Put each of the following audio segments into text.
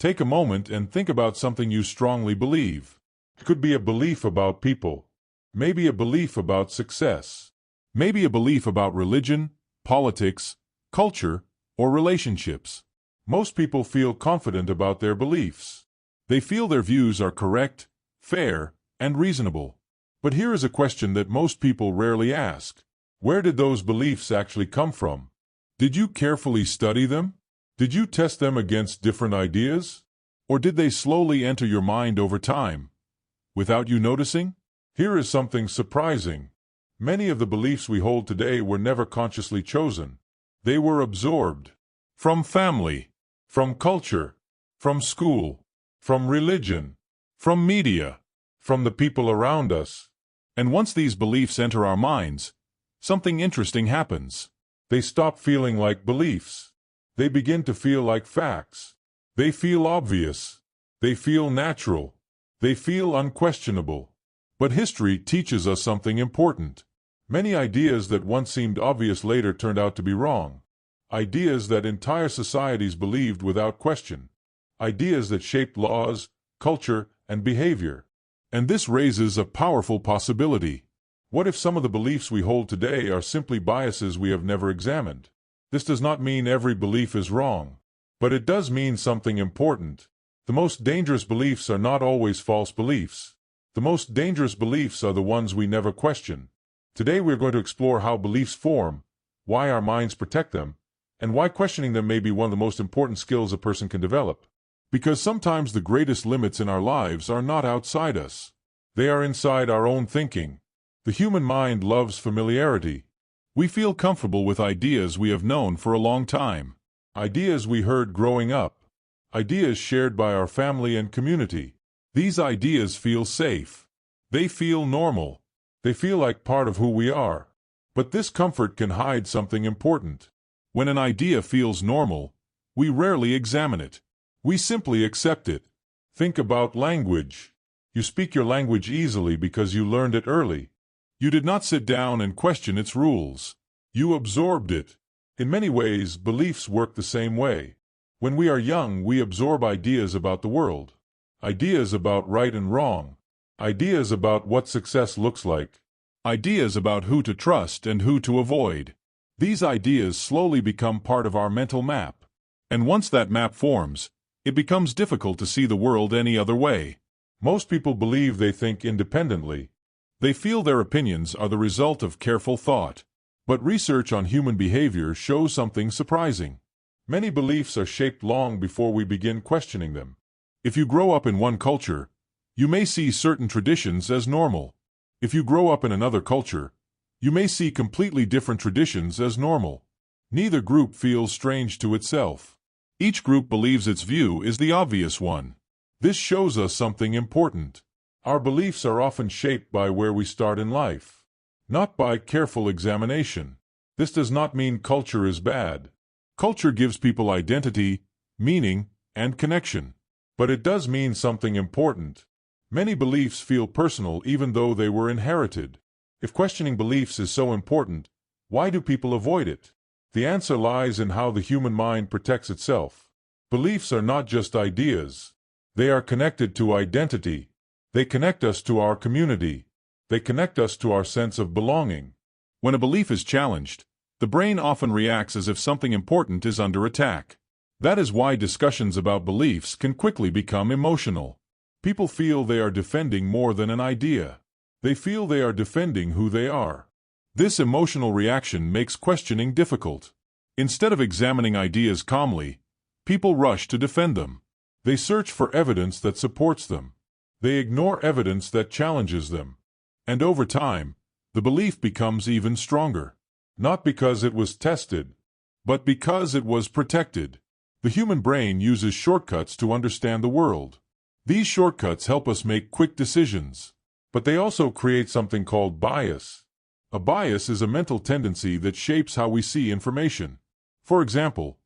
Take a moment and think about something you strongly believe. It could be a belief about people, maybe a belief about success, maybe a belief about religion, politics, culture, or relationships. Most people feel confident about their beliefs. They feel their views are correct, fair, and reasonable. But here is a question that most people rarely ask. Where did those beliefs actually come from? Did you carefully study them? Did you test them against different ideas? Or did they slowly enter your mind over time, without you noticing? Here is something surprising. Many of the beliefs we hold today were never consciously chosen. They were absorbed from family, from culture, from school, from religion, from media, from the people around us. And once these beliefs enter our minds, something interesting happens. They stop feeling like beliefs. They begin to feel like facts. They feel obvious. They feel natural. They feel unquestionable. But history teaches us something important. Many ideas that once seemed obvious later turned out to be wrong. Ideas that entire societies believed without question. Ideas that shaped laws, culture, and behavior. And this raises a powerful possibility. What if some of the beliefs we hold today are simply biases we have never examined? This does not mean every belief is wrong, but it does mean something important. The most dangerous beliefs are not always false beliefs. The most dangerous beliefs are the ones we never question. Today we are going to explore how beliefs form, why our minds protect them, and why questioning them may be one of the most important skills a person can develop. Because sometimes the greatest limits in our lives are not outside us. They are inside our own thinking. The human mind loves familiarity. We feel comfortable with ideas we have known for a long time. Ideas we heard growing up. Ideas shared by our family and community. These ideas feel safe. They feel normal. They feel like part of who we are. But this comfort can hide something important. When an idea feels normal, we rarely examine it. We simply accept it. Think about language. You speak your language easily because you learned it early. You did not sit down and question its rules. You absorbed it. In many ways, beliefs work the same way. When we are young, we absorb ideas about the world. Ideas about right and wrong. Ideas about what success looks like. Ideas about who to trust and who to avoid. These ideas slowly become part of our mental map. And once that map forms, it becomes difficult to see the world any other way. Most people believe they think independently. They feel their opinions are the result of careful thought. But research on human behavior shows something surprising. Many beliefs are shaped long before we begin questioning them. If you grow up in one culture, you may see certain traditions as normal. If you grow up in another culture, you may see completely different traditions as normal. Neither group feels strange to itself. Each group believes its view is the obvious one. This shows us something important. Our beliefs are often shaped by where we start in life, not by careful examination. This does not mean culture is bad. Culture gives people identity, meaning, and connection. But it does mean something important. Many beliefs feel personal even though they were inherited. If questioning beliefs is so important, why do people avoid it? The answer lies in how the human mind protects itself. Beliefs are not just ideas. They are connected to identity. They connect us to our community. They connect us to our sense of belonging. When a belief is challenged, the brain often reacts as if something important is under attack. That is why discussions about beliefs can quickly become emotional. People feel they are defending more than an idea. They feel they are defending who they are. This emotional reaction makes questioning difficult. Instead of examining ideas calmly, people rush to defend them. They search for evidence that supports them. They ignore evidence that challenges them. And over time, the belief becomes even stronger. Not because it was tested, but because it was protected. The human brain uses shortcuts to understand the world. These shortcuts help us make quick decisions. But they also create something called bias. A bias is a mental tendency that shapes how we see information. For example,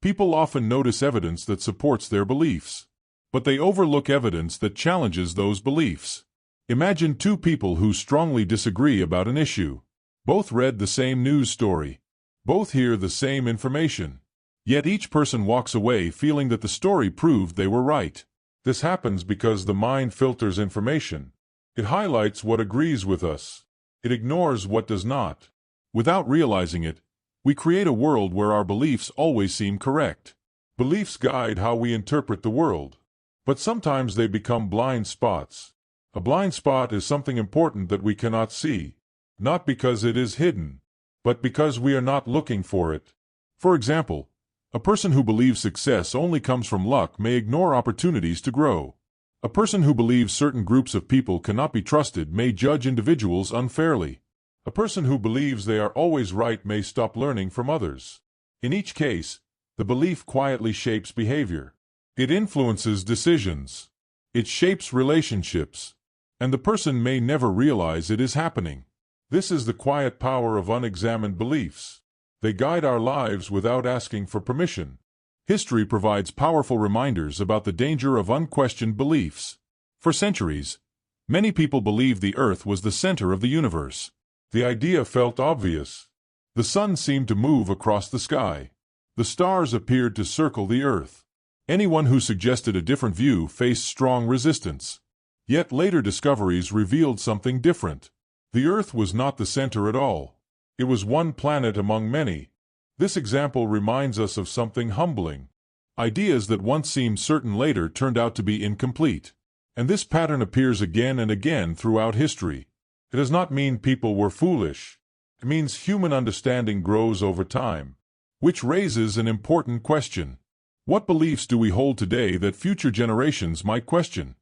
people often notice evidence that supports their beliefs, but they overlook evidence that challenges those beliefs. Imagine two people who strongly disagree about an issue. Both read the same news story. Both hear the same information. Yet each person walks away feeling that the story proved they were right. This happens because the mind filters information. It highlights what agrees with us. It ignores what does not. Without realizing it, we create a world where our beliefs always seem correct. Beliefs guide how we interpret the world. But sometimes they become blind spots. A blind spot is something important that we cannot see, not because it is hidden, but because we are not looking for it. For example, a person who believes success only comes from luck may ignore opportunities to grow. A person who believes certain groups of people cannot be trusted may judge individuals unfairly. A person who believes they are always right may stop learning from others. In each case, the belief quietly shapes behavior. It influences decisions. It shapes relationships. And the person may never realize it is happening. This is the quiet power of unexamined beliefs. They guide our lives without asking for permission. History provides powerful reminders about the danger of unquestioned beliefs. For centuries, many people believed the Earth was the center of the universe. The idea felt obvious. The sun seemed to move across the sky. The stars appeared to circle the Earth. Anyone who suggested a different view faced strong resistance. Yet later discoveries revealed something different. The Earth was not the center at all. It was one planet among many. This example reminds us of something humbling. Ideas that once seemed certain later turned out to be incomplete. And this pattern appears again and again throughout history. It does not mean people were foolish. It means human understanding grows over time. Which raises an important question. What beliefs do we hold today that future generations might question?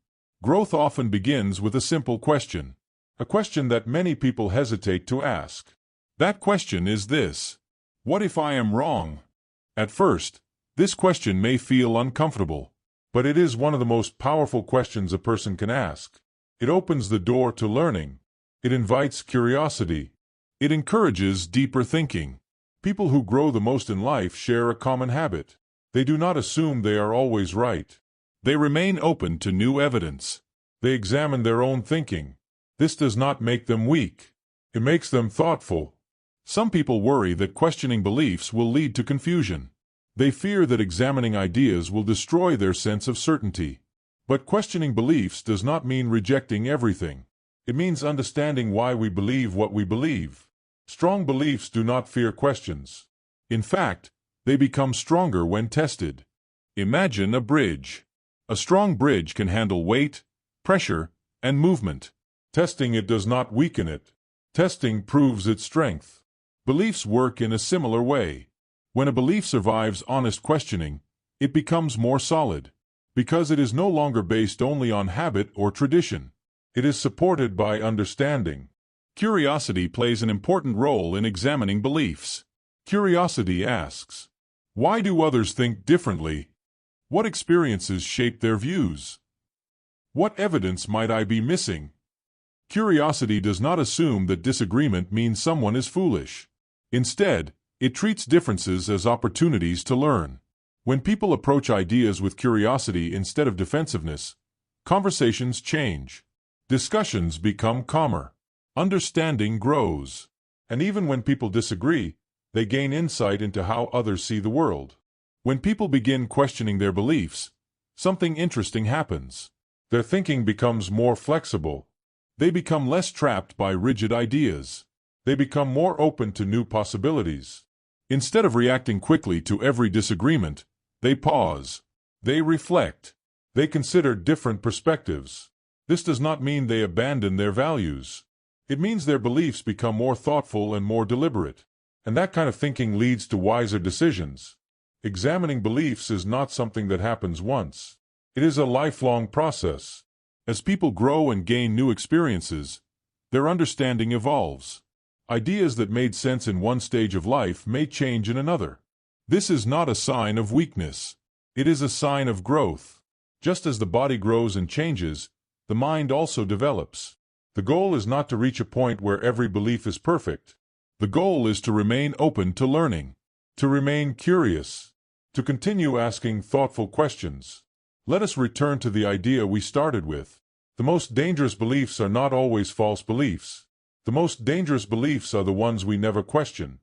Growth often begins with a simple question. A question that many people hesitate to ask. That question is this: what if I am wrong? At first, this question may feel uncomfortable, but it is one of the most powerful questions a person can ask. It opens the door to learning. It invites curiosity. It encourages deeper thinking. People who grow the most in life share a common habit. They do not assume they are always right. They remain open to new evidence. They examine their own thinking. This does not make them weak. It makes them thoughtful. Some people worry that questioning beliefs will lead to confusion. They fear that examining ideas will destroy their sense of certainty. But questioning beliefs does not mean rejecting everything. It means understanding why we believe what we believe. Strong beliefs do not fear questions. In fact, they become stronger when tested. Imagine a bridge. A strong bridge can handle weight, pressure, and movement. Testing it does not weaken it. Testing proves its strength. Beliefs work in a similar way. When a belief survives honest questioning, it becomes more solid, because it is no longer based only on habit or tradition. It is supported by understanding. Curiosity plays an important role in examining beliefs. Curiosity asks, why do others think differently? What experiences shape their views? What evidence might I be missing? Curiosity does not assume that disagreement means someone is foolish. Instead, it treats differences as opportunities to learn. When people approach ideas with curiosity instead of defensiveness, conversations change. Discussions become calmer. Understanding grows. And even when people disagree, they gain insight into how others see the world. When people begin questioning their beliefs, something interesting happens. Their thinking becomes more flexible. They become less trapped by rigid ideas. They become more open to new possibilities. Instead of reacting quickly to every disagreement, they pause. They reflect. They consider different perspectives. This does not mean they abandon their values. It means their beliefs become more thoughtful and more deliberate. And that kind of thinking leads to wiser decisions. Examining beliefs is not something that happens once. It is a lifelong process. As people grow and gain new experiences, their understanding evolves. Ideas that made sense in one stage of life may change in another. This is not a sign of weakness. It is a sign of growth. Just as the body grows and changes, the mind also develops. The goal is not to reach a point where every belief is perfect. The goal is to remain open to learning, to remain curious, to continue asking thoughtful questions. Let us return to the idea we started with. The most dangerous beliefs are not always false beliefs. The most dangerous beliefs are the ones we never question.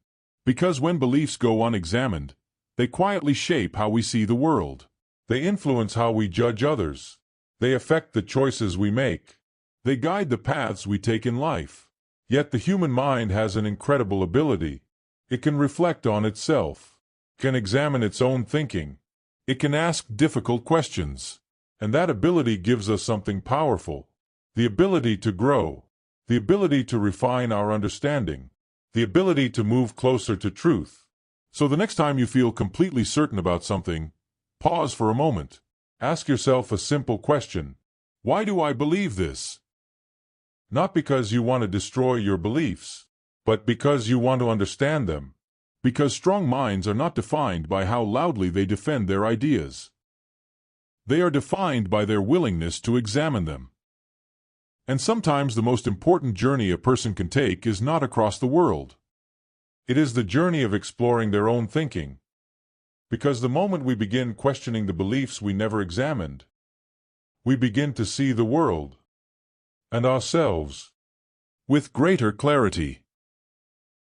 Because when beliefs go unexamined, They quietly shape how we see the world. They influence how we judge others. They affect the choices we make. They guide the paths we take in life. Yet the human mind has an incredible ability. It can reflect on itself, can examine its own thinking. It can ask difficult questions. And that ability gives us something powerful. The ability to grow. The ability to refine our understanding. The ability to move closer to truth. So the next time you feel completely certain about something, pause for a moment. Ask yourself a simple question. Why do I believe this? Not because you want to destroy your beliefs, but because you want to understand them. Because strong minds are not defined by how loudly they defend their ideas. They are defined by their willingness to examine them. And sometimes the most important journey a person can take is not across the world. It is the journey of exploring their own thinking. Because the moment we begin questioning the beliefs we never examined, we begin to see the world and ourselves with greater clarity.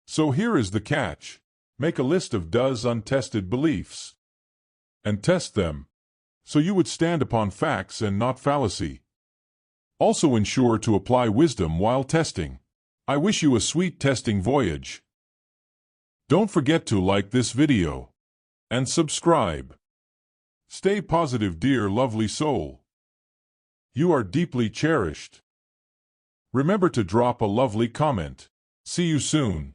So here is the catch. Make a list of does untested beliefs and test them, so you would stand upon facts and not fallacy. Also ensure to apply wisdom while testing. I wish you a sweet testing voyage. Don't forget to like this video and subscribe. Stay positive, dear lovely soul. You are deeply cherished. Remember to drop a lovely comment. See you soon.